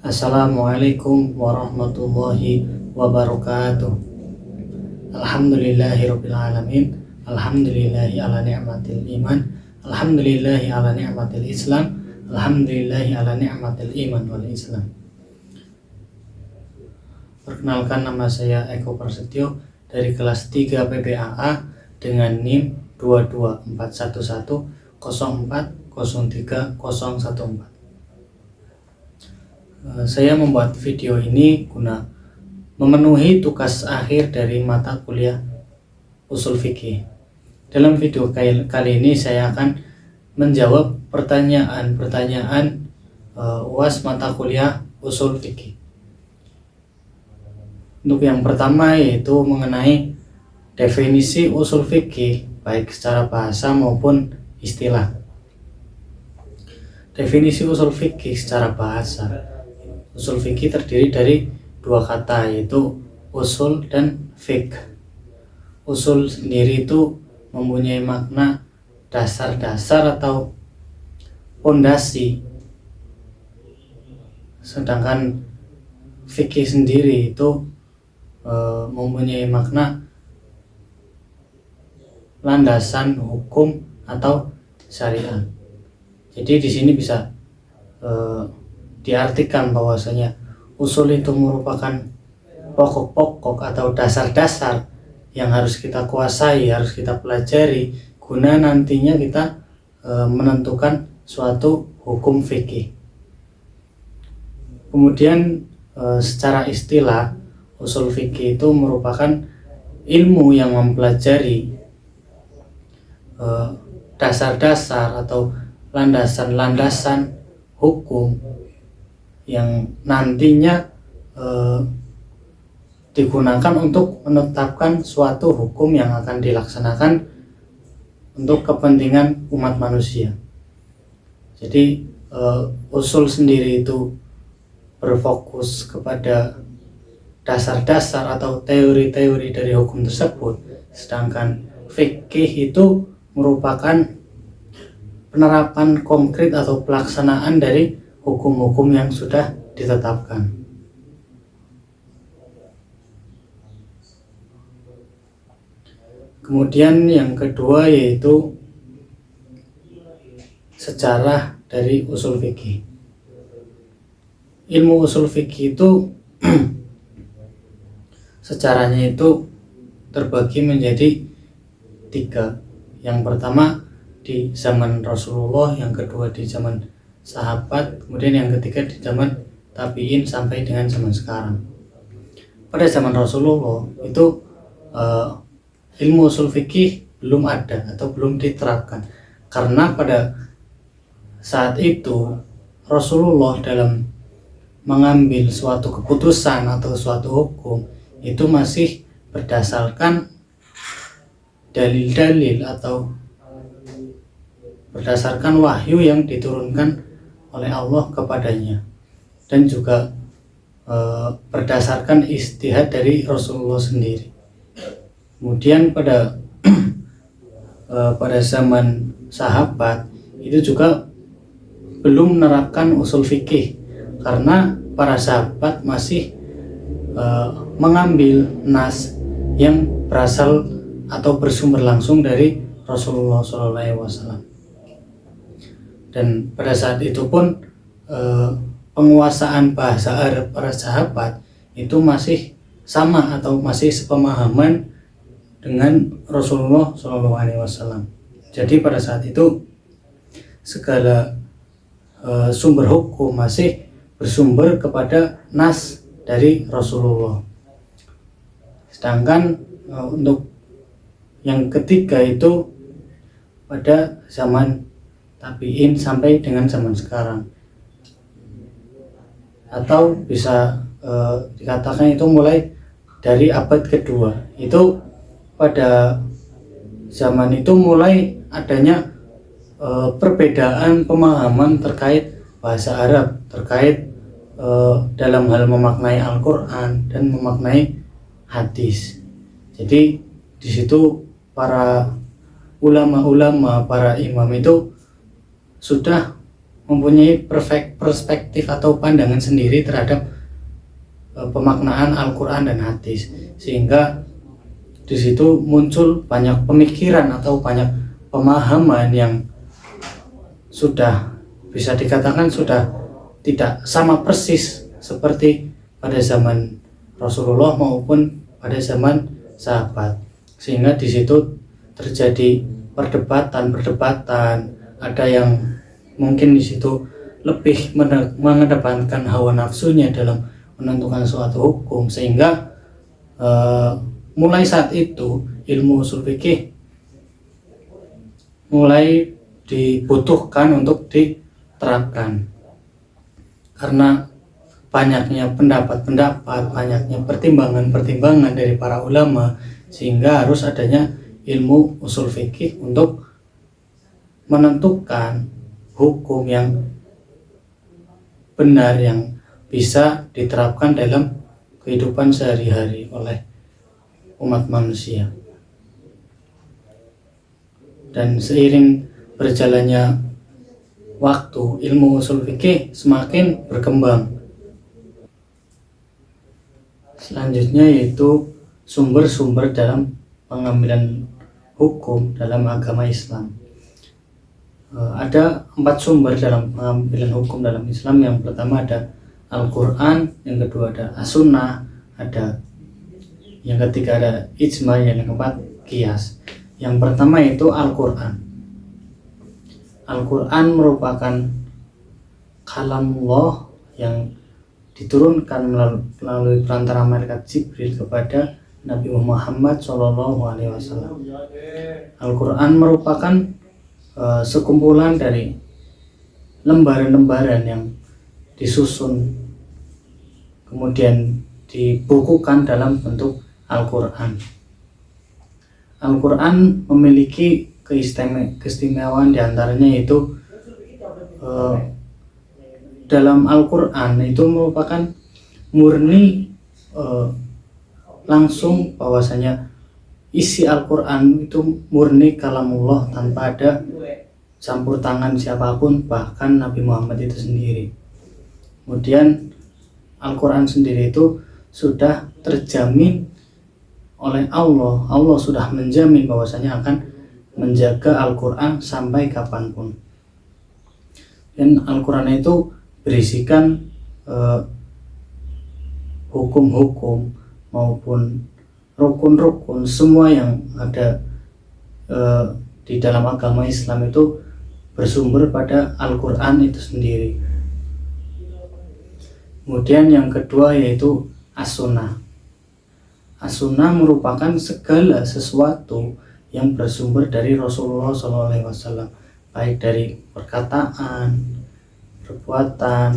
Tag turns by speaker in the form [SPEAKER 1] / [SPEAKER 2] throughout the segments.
[SPEAKER 1] Assalamualaikum warahmatullahi wabarakatuh. Alhamdulillahirabbil alamin. Alhamdulillahi ala ni'matil iman. Alhamdulillahi ala ni'matil Islam. Alhamdulillahi ala ni'matil iman wal Islam. Perkenalkan, nama saya Eko Prasetyo dari kelas 3 PPAA dengan NIM 2241104030014. Saya membuat video ini guna memenuhi tugas akhir dari mata kuliah usul fikih. Dalam video kali ini saya akan menjawab pertanyaan-pertanyaan UAS mata kuliah usul fikih. Untuk yang pertama yaitu mengenai definisi usul fikih baik secara bahasa maupun istilah. Definisi usul fikih secara bahasa. Usul fikih terdiri dari dua kata, yaitu usul dan fiqh. Usul sendiri itu mempunyai makna dasar-dasar atau pondasi, sedangkan fikih sendiri itu mempunyai makna landasan hukum atau syariat. Jadi di sini bisa diartikan bahwasanya usul itu merupakan pokok-pokok atau dasar-dasar yang harus kita kuasai, harus kita pelajari guna nantinya kita menentukan suatu hukum fikih. Kemudian secara istilah, usul fikih itu merupakan ilmu yang mempelajari dasar-dasar atau landasan-landasan hukum yang nantinya digunakan untuk menetapkan suatu hukum yang akan dilaksanakan untuk kepentingan umat manusia. Jadi usul sendiri itu berfokus kepada dasar-dasar atau teori-teori dari hukum tersebut, sedangkan fikih itu merupakan penerapan konkret atau pelaksanaan dari hukum-hukum yang sudah ditetapkan. Kemudian yang kedua yaitu sejarah dari usul fikih. Ilmu usul fikih itu sejarahnya itu terbagi menjadi 3. Yang pertama di zaman Rasulullah, yang kedua di zaman sahabat, kemudian yang ketiga di zaman tabi'in sampai dengan zaman sekarang. Pada zaman Rasulullah itu ilmu usul fikih belum ada atau belum diterapkan, karena pada saat itu Rasulullah dalam mengambil suatu keputusan atau suatu hukum itu masih berdasarkan dalil-dalil atau berdasarkan wahyu yang diturunkan oleh Allah kepadanya, dan juga berdasarkan ijtihad dari Rasulullah sendiri. Kemudian pada pada zaman sahabat itu juga belum menerapkan usul fikih, karena para sahabat masih mengambil nas yang berasal atau bersumber langsung dari Rasulullah SAW. Dan pada saat itu pun penguasaan bahasa Arab para sahabat itu masih sama atau masih sepemahaman dengan Rasulullah SAW. Jadi pada saat itu segala sumber hukum masih bersumber kepada nas dari Rasulullah. Sedangkan untuk yang ketiga itu pada zaman tabi'in sampai dengan zaman sekarang, atau bisa dikatakan itu mulai dari abad kedua. Itu pada zaman itu mulai adanya perbedaan pemahaman terkait bahasa Arab, terkait dalam hal memaknai Al-Quran dan memaknai hadis. Jadi di situ para ulama-ulama, para imam itu sudah mempunyai perspektif atau pandangan sendiri terhadap pemaknaan Al-Quran dan hadis, sehingga di situ muncul banyak pemikiran atau banyak pemahaman yang sudah bisa dikatakan sudah tidak sama persis seperti pada zaman Rasulullah maupun pada zaman sahabat, sehingga di situ terjadi perdebatan, ada yang mungkin di situ lebih mengedepankan hawa nafsunya dalam menentukan suatu hukum, sehingga mulai saat itu ilmu usul fikih mulai dibutuhkan untuk diterapkan karena banyaknya pendapat, banyaknya pertimbangan dari para ulama, sehingga harus adanya ilmu usul fikih untuk menentukan hukum yang benar yang bisa diterapkan dalam kehidupan sehari-hari oleh umat manusia. Dan seiring berjalannya waktu, ilmu usul fikih semakin berkembang. Selanjutnya yaitu sumber-sumber dalam pengambilan hukum dalam agama Islam. Ada 4 sumber dalam pengambilan hukum dalam Islam. Yang pertama ada Al-Quran, yang kedua ada As-Sunnah, yang ketiga ada Ijma, yang keempat Qiyas. Yang pertama itu Al-Quran. Al-Quran merupakan kalamullah yang diturunkan melalui perantara malaikat Jibril kepada Nabi Muhammad SAW. Al-Quran merupakan sekumpulan dari lembaran-lembaran yang disusun kemudian dibukukan dalam bentuk Al-Quran. Al-Quran memiliki keistimewaan diantaranya yaitu dalam Al-Quran itu merupakan murni langsung bahwasanya isi Al-Quran itu murni kalamullah tanpa ada campur tangan siapapun, bahkan Nabi Muhammad itu sendiri. Kemudian Al-Quran sendiri itu sudah terjamin oleh Allah. Allah sudah menjamin bahwasanya akan menjaga Al-Quran sampai kapanpun. Dan Al-Quran itu berisikan hukum-hukum maupun rukun-rukun semua yang ada di dalam agama Islam itu bersumber pada Al-Quran itu sendiri. Kemudian yang kedua yaitu As-Sunnah. As-Sunnah merupakan segala sesuatu yang bersumber dari Rasulullah SAW, baik dari perkataan, perbuatan,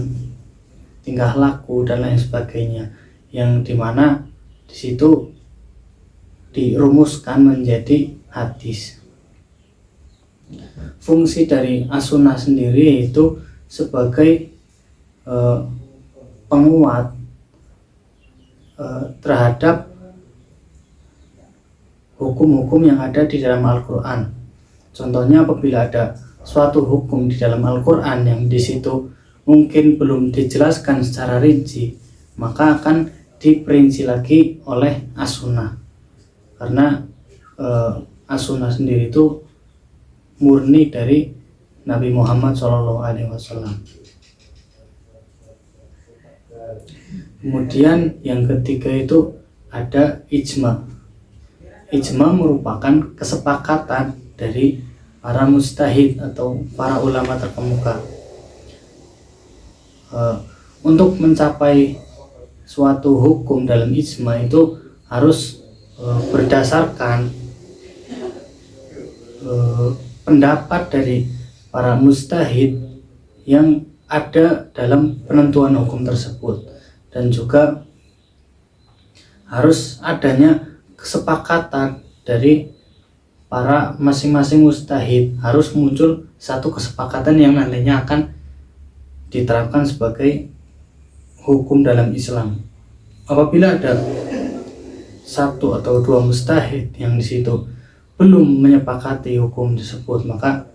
[SPEAKER 1] tingkah laku dan lain sebagainya, yang dimana di situ dirumuskan menjadi hadis. Fungsi dari As-Sunnah sendiri yaitu sebagai penguat terhadap hukum-hukum yang ada di dalam Al-Quran. Contohnya apabila ada suatu hukum di dalam Al-Quran yang di situ mungkin belum dijelaskan secara rinci, maka akan diperinci lagi oleh As-Sunnah. Karena As-Sunnah sendiri itu murni dari Nabi Muhammad SAW. Kemudian yang ketiga itu ada Ijma. Ijma merupakan kesepakatan dari para mujtahid atau para ulama terkemuka untuk mencapai suatu hukum dalam ijma itu harus berdasarkan pendapat dari para mujtahid yang ada dalam penentuan hukum tersebut, dan juga harus adanya kesepakatan dari para masing-masing mujtahid. Harus muncul satu kesepakatan yang nantinya akan diterapkan sebagai hukum dalam Islam. Apabila ada satu atau dua mujtahid yang di situ belum menyepakati hukum tersebut, maka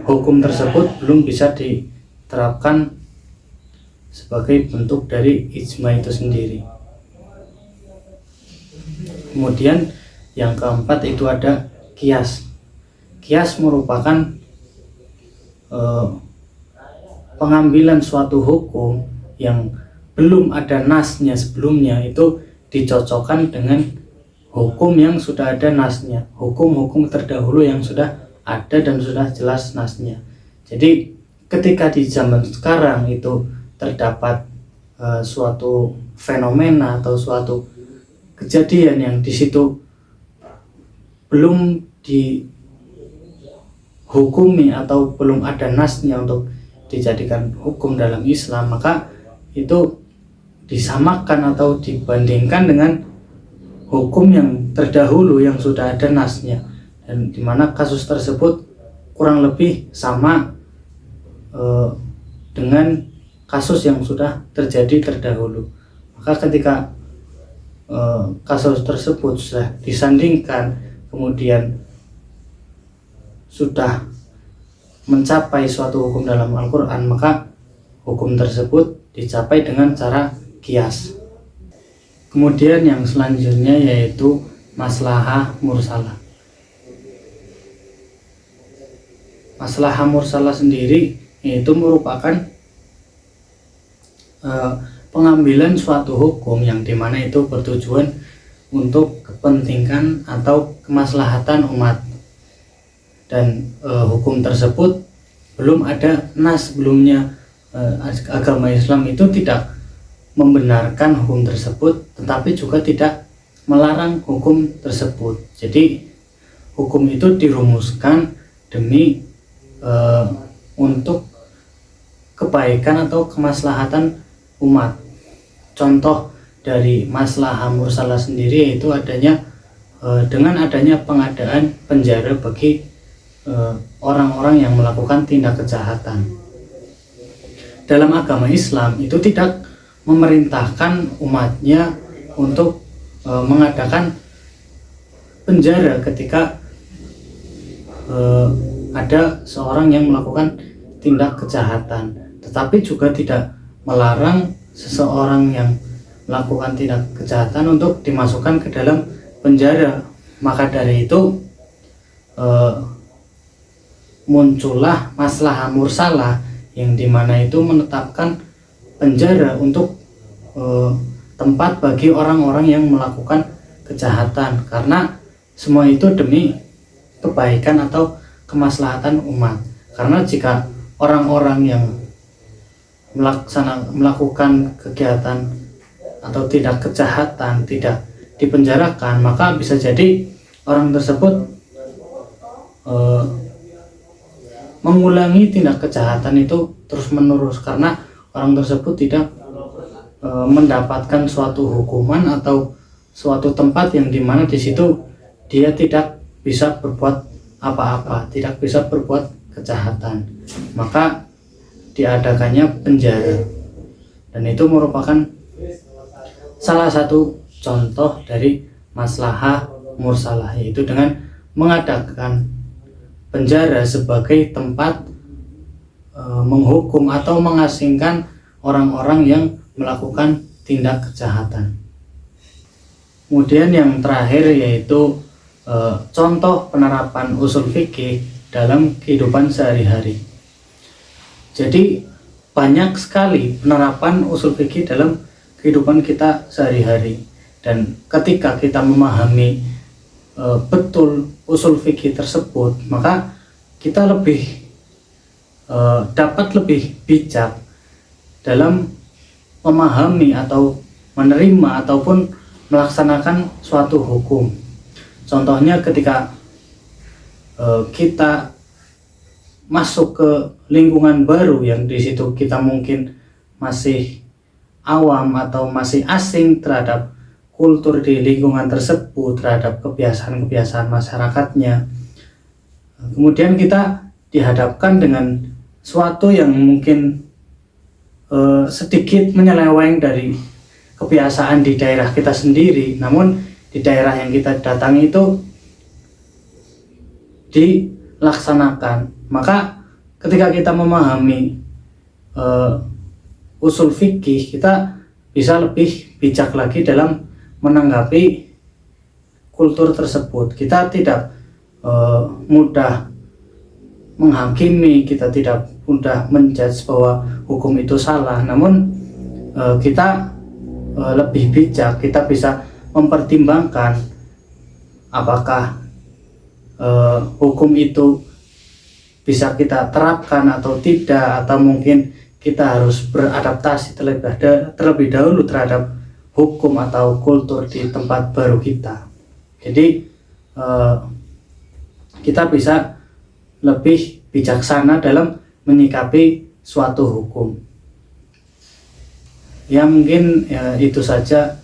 [SPEAKER 1] hukum tersebut belum bisa diterapkan sebagai bentuk dari ijma itu sendiri. Kemudian yang keempat itu ada qiyas. Qiyas merupakan pengambilan suatu hukum yang belum ada nasnya sebelumnya itu dicocokkan dengan hukum yang sudah ada nasnya, hukum-hukum terdahulu yang sudah ada dan sudah jelas nasnya. Jadi ketika di zaman sekarang itu terdapat suatu fenomena atau suatu kejadian yang di situ belum dihukumi atau belum ada nasnya untuk dijadikan hukum dalam Islam, maka itu disamakan atau dibandingkan dengan hukum yang terdahulu yang sudah ada nasnya, dan dimana kasus tersebut kurang lebih sama dengan kasus yang sudah terjadi terdahulu. Maka ketika kasus tersebut sudah disandingkan, kemudian sudah mencapai suatu hukum dalam Al-Quran, maka hukum tersebut dicapai dengan cara qiyas. Kemudian yang selanjutnya yaitu maslahah mursalah. Maslahah mursalah sendiri yaitu merupakan pengambilan suatu hukum yang dimana itu bertujuan untuk kepentingan atau kemaslahatan umat, dan hukum tersebut belum ada nas sebelumnya. Agama Islam itu tidak membenarkan hukum tersebut, tetapi juga tidak melarang hukum tersebut. Jadi hukum itu dirumuskan demi untuk kebaikan atau kemaslahatan umat. Contoh dari maslahah mursalah sendiri yaitu adanya dengan adanya pengadaan penjara bagi orang-orang yang melakukan tindak kejahatan. Dalam agama Islam itu tidak memerintahkan umatnya untuk mengadakan penjara ketika ada seorang yang melakukan tindak kejahatan, tetapi juga tidak melarang seseorang yang melakukan tindak kejahatan untuk dimasukkan ke dalam penjara. Maka dari itu muncullah maslahah mursalah yang dimana itu menetapkan penjara untuk tempat bagi orang-orang yang melakukan kejahatan, karena semua itu demi kebaikan atau kemaslahatan umat. Karena jika orang-orang yang melakukan kegiatan atau tidak kejahatan tidak dipenjarakan, maka bisa jadi orang tersebut mengulangi tindak kejahatan itu terus-menerus, karena orang tersebut tidak mendapatkan suatu hukuman atau suatu tempat yang dimana di situ dia tidak bisa berbuat apa-apa, tidak bisa berbuat kejahatan, maka diadakannya penjara. Dan itu merupakan salah satu contoh dari maslahah mursalah, yaitu dengan mengadakan penjara sebagai tempat menghukum atau mengasingkan orang-orang yang melakukan tindak kejahatan. Kemudian yang terakhir yaitu contoh penerapan usul fikih dalam kehidupan sehari-hari. Jadi banyak sekali penerapan usul fikih dalam kehidupan kita sehari-hari, dan ketika kita memahami betul usul fikih tersebut, maka kita dapat lebih bijak dalam memahami atau menerima ataupun melaksanakan suatu hukum. Contohnya ketika kita masuk ke lingkungan baru yang di situ kita mungkin masih awam atau masih asing terhadap kultur di lingkungan tersebut, terhadap kebiasaan-kebiasaan masyarakatnya. Kemudian kita dihadapkan dengan suatu yang mungkin sedikit menyeleweng dari kebiasaan di daerah kita sendiri, namun di daerah yang kita datangi itu laksanakan. Maka ketika kita memahami usul fikih, kita bisa lebih bijak lagi dalam menanggapi kultur tersebut. Kita tidak mudah menghakimi, kita tidak mudah menjudge bahwa hukum itu salah, namun kita lebih bijak, kita bisa mempertimbangkan apakah hukum itu bisa kita terapkan atau tidak, atau mungkin kita harus beradaptasi terlebih dahulu terhadap hukum atau kultur di tempat baru kita. Jadi kita bisa lebih bijaksana dalam menyikapi suatu hukum. Ya mungkin itu saja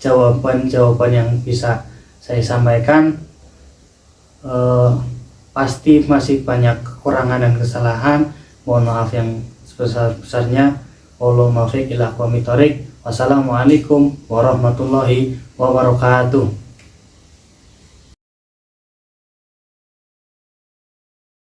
[SPEAKER 1] jawaban-jawaban yang bisa saya sampaikan. Pasti masih banyak kekurangan dan kesalahan. Mohon maaf yang sebesar-besarnya. Wassalamualaikum warahmatullahi wabarakatuh.